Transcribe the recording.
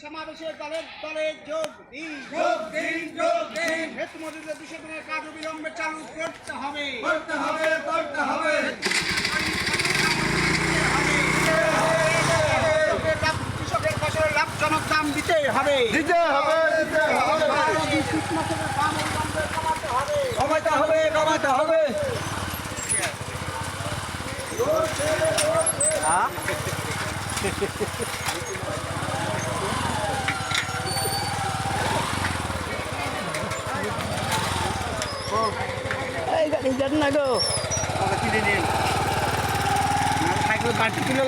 সমাবেশে দলে দলে যোগ দিন। হেতু মজুদের 200 দিনের কাজ অবিলম্বে চালু করতে হবে। কৃষকের ফসলের লাভজনক দাম দিতে হবে। কীটনাশকের দাম অবিলম্বে কমাতে হবে। এই গাড়ি যান না গো, সাইকেল বাড়তি তুলে